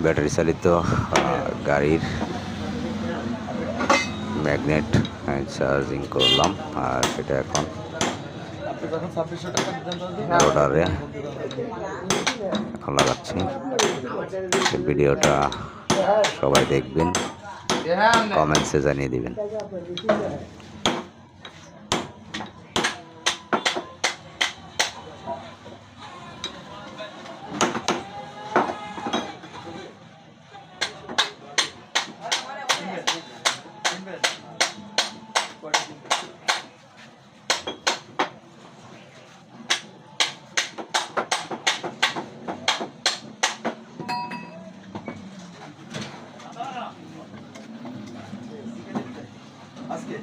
Battery চালিত গাড়ির magnet charging করলাম, আর সেটা এখন রোডারে এখন লাগাচ্ছি। ভিডিওটা সবাই দেখবেন, কমেন্টসে জানিয়ে দিবেন। আজকে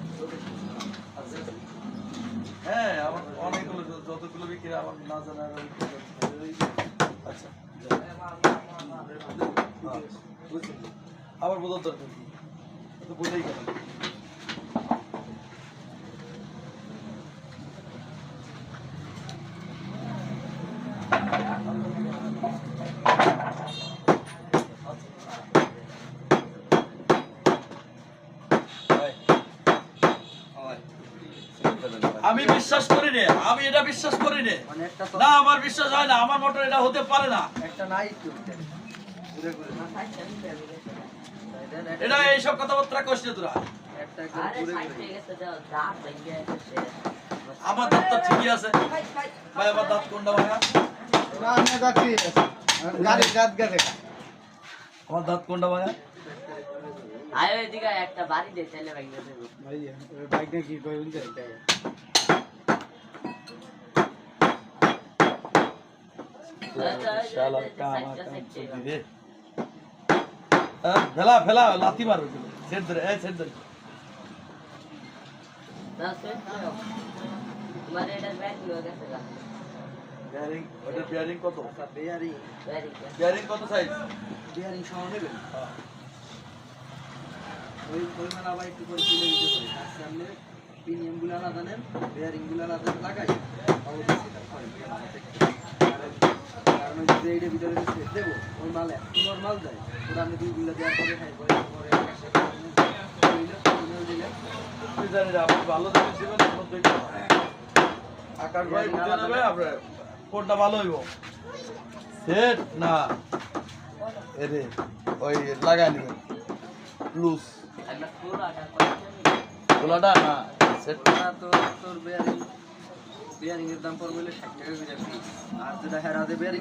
হ্যাঁ আমার অনেকগুলো যতগুলো বিক্রি আমার না জানা। আচ্ছা আবার বোঝার দরকার কি তো বোঝাই কেন। আমি বিশ্বাস করি রে, আমি এটা বিশ্বাস করি রে, না আমার বিশ্বাস হয় না, আমার মোটর এটা হতে পারে না। এটা এইসব কথাবার্তা কষ্ট তোরা। আমার দাঁত তো ঠিকই আছে ভাই, আমার দাঁত কোনটা ভাঙা? আমার দাঁত কোনটা ভাঙা? আয় এদিকে একটা বাড়ি দে চলে ভাই বাইক না কি কই উনতে ফেলা ফেলা লাথি মারো, সেট ধরে সেট ধরে। তোমার এটা ব্যাটারি হয়ে গেছে গা বিয়ারিং, ওটা বিয়ারিং কত? বেয়ারি বিয়ারিং কত সাইজ? বিয়ারিং সহ নেবেন ওই মালা ভাই একটু করে তুলে দিতে পারি। আর সামনে প্রিমিয়াম গুলো আলাদা নেন, বেয়ারিং গুলো আলাদা লাগাই অবশ্যই কারণ ওই যে এইটার ভিতরে সেট দেবো ওই মালে নর্মাল যায় ওটা আমি দুইগুলো দেওয়ার পরে খাই পরে পরে তুই জানি না আপনি ভালো জিনিস দিবেন, এর মধ্যে আকাশ ভাই বুঝে নেবে আপনার কোনটা ভালো হইব। সেট না এরে ওই লাগাই নেবেন লুজ আমরা পুরোটা খোলাটা না সেট তো তোর বেয়ারিং এর দাম পড়বে 60 টাকা করে, আর যেটা হেরাতে বেয়ারিং